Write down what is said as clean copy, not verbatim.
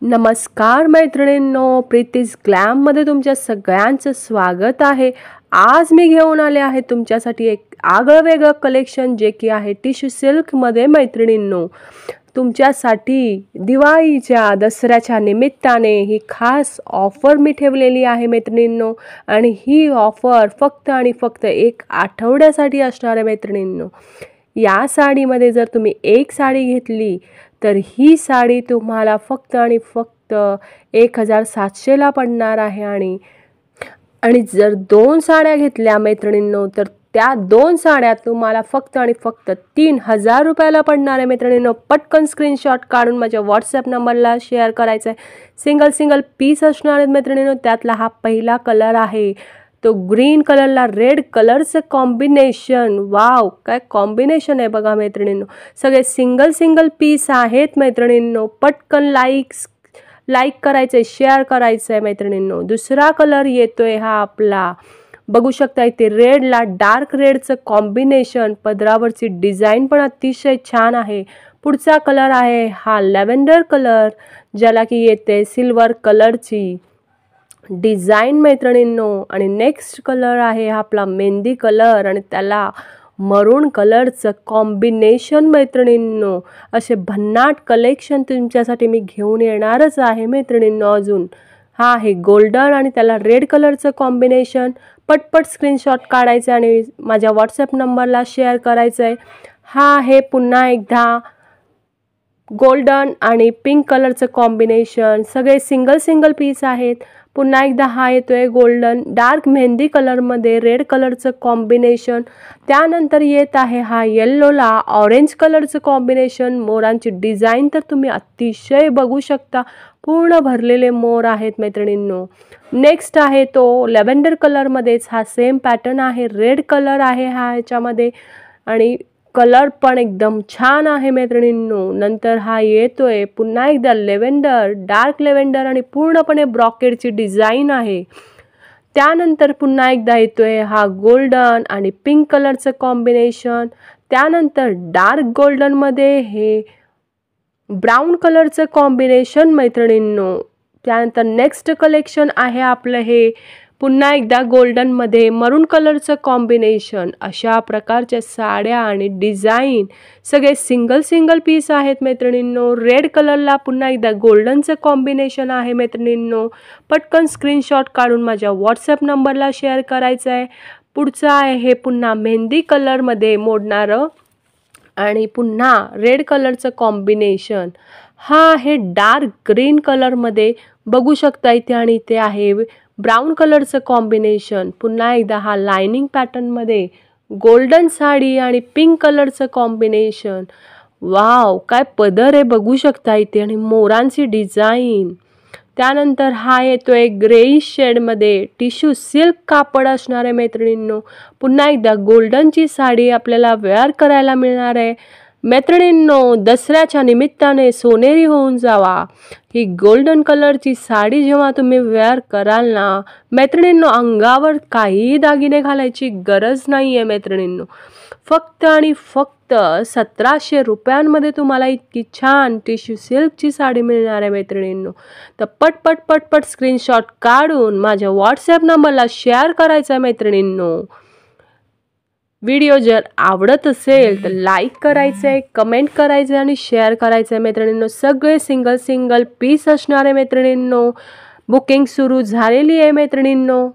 नमस्कार मैत्रिणींनो, प्रीतीज ग्लॅममध्ये तुमच्या सगळ्यांचं स्वागत आहे। आज मी घेऊन आले आहे तुमच्यासाठी एक आगळं-वेगळं कलेक्शन जे की आहे टिश्यू सिल्कमध्ये। मैत्रिणींनो, तुमच्यासाठी दिवाळीच्या दसऱ्याच्या निमित्ताने ही खास ऑफर मी ठेवलेली आहे मैत्रिणींनो, आणि ही ऑफर फक्त आणि फक्त एक आठवड्यासाठी असणार आहे मैत्रिणींनो। या साडीमध्ये जर तुम्ही एक साडी घेतली तर ही साडी तुम्हाला फक्त आणि फक्त 1700 ला पडणार आहे। आणि जर दोन साड्या घेतल्या मैत्रिणींनो तर त्या दोन साड्या तुम्हाला फक्त आणि फक्त 3000 रुपयाला पडणार आहे मैत्रिणींनो। पटकन स्क्रीनशॉट काढून माझ्या व्हॉट्सॲप नंबरला शेअर करायचा आहे। सिंगल पीस असणार आहेत मैत्रिणींनो। त्यातला हा पहिला कलर आहे तो ग्रीन कलरला रेड कलरचं कॉम्बिनेशन। वाव, काय कॉम्बिनेशन आहे बघा मैत्रिणींनो। सगळे सिंगल पीस आहेत मैत्रिणींनो। पटकन लाईक करायचंय, शेअर करायचंय मैत्रिणींनो। दुसरा कलर येतोय हा आपला, बघू शकता इथे रेडला डार्क रेडचं कॉम्बिनेशन। पदरावरची डिझाईन पण अतिशय छान आहे। पुढचा कलर आहे हा लॅव्हेंडर कलर, ज्याला की येते सिल्वर कलरची डिझाईन मैत्रिणींनो। आणि नेक्स्ट कलर आहे आपला मेहंदी कलर आणि त्याला मरून कलरचं कॉम्बिनेशन मैत्रिणींनो। असे भन्नाट कलेक्शन तुमच्यासाठी मी घेऊन येणारच आहे मैत्रिणींनो। अजून हा आहे गोल्डन आणि त्याला रेड कलरचं कॉम्बिनेशन। पटपट स्क्रीनशॉट काढायचं आणि माझ्या व्हॉट्सॲप नंबरला शेअर करायचं आहे। हा आहे पुन्हा एकदा गोल्डन आणि पिंक कलरचं कॉम्बिनेशन। सगळे सिंगल पीस आहेत। पुन्हा एकदा हा येतोय गोल्डन डार्क मेहंदी कलरमध्ये रेड कलरचं कॉम्बिनेशन। त्यानंतर येत आहे हा येल्लोला ऑरेंज कलरचं कॉम्बिनेशन। मोरांची डिझाईन तर तुम्ही अतिशय बघू शकता, पूर्ण भरलेले मोर आहेत मैत्रिणींनो। नेक्स्ट आहे तो लॅव्हेंडर कलरमध्येच हा सेम पॅटर्न आहे। रेड कलर आहे हा ह्याच्यामध्ये आणि कलर पण एकदम छान आहे मैत्रिणींनो। नंतर हा येतोय पुन्हा एकदा लेव्हेंडर, डार्क लेव्हेंडर आणि पूर्णपणे ब्रॉकेडची डिझाईन आहे। त्यानंतर पुन्हा एकदा येतोय हा गोल्डन आणि पिंक कलरचं कॉम्बिनेशन। त्यानंतर डार्क गोल्डनमध्ये हे ब्राऊन कलरचं कॉम्बिनेशन मैत्रिणींनो। त्यानंतर नेक्स्ट कलेक्शन आहे आपलं हे पुन्हा एकदा गोल्डनमध्ये मरून कलरचं कॉम्बिनेशन। अशा प्रकारच्या साड्या आणि डिझाईन सगळे सिंगल पीस आहेत मैत्रिणींनो। रेड कलरला पुन्हा एकदा गोल्डनचं कॉम्बिनेशन आहे मैत्रिणींनो। पटकन स्क्रीनशॉट काढून माझ्या व्हॉट्सॲप नंबरला शेअर करायचं आहे। पुढचं आहे हे पुन्हा मेहंदी कलरमध्ये मोडणारं आणि पुन्हा रेड कलरचं कॉम्बिनेशन। हा आहे डार्क ग्रीन कलरमध्ये, बघू शकता इथे, आणि इथे आहे ब्राऊन कलरचं कॉम्बिनेशन। पुन्हा एकदा हा लाइनिंग पॅटर्नमध्ये गोल्डन साडी आणि पिंक कलरचं कॉम्बिनेशन। वाव, काय पदर आहे बघू शकता इथे, आणि मोरांची डिझाईन। त्यानंतर हा येतोय ग्रेइश शेडमध्ये टिश्यू सिल्क कापड असणार आहे मैत्रिणींनो। पुन्हा एकदा गोल्डनची साडी आपल्याला वेअर करायला मिळणार आहे मैत्रिणींनो। दसऱ्याच्या निमित्ताने सोनेरी होऊन जावा। ही गोल्डन कलरची साडी जेव्हा तुम्ही वेअर कराल ना मैत्रिणींनो, अंगावर काही दागिने घालायची गरज नाही आहे मैत्रिणींनो। फक्त आणि फक्त 1700 रुपयांमध्ये तुम्हाला इतकी छान टिश्यू सिल्कची साडी मिळणार आहे मैत्रिणींनो। तर पटपट स्क्रीनशॉट काढून माझ्या व्हॉट्सॲप नंबरला शेअर करायचा आहे मैत्रिणींनो। व्हिडिओ जर आवडत असेल तर लाईक करायचं आहे, कमेंट करायचं आहे आणि शेअर करायचं आहे मैत्रिणींनो। सगळे सिंगल पीस असणार आहे मैत्रिणींनो। बुकिंग सुरू झालेली आहे मैत्रिणींनो।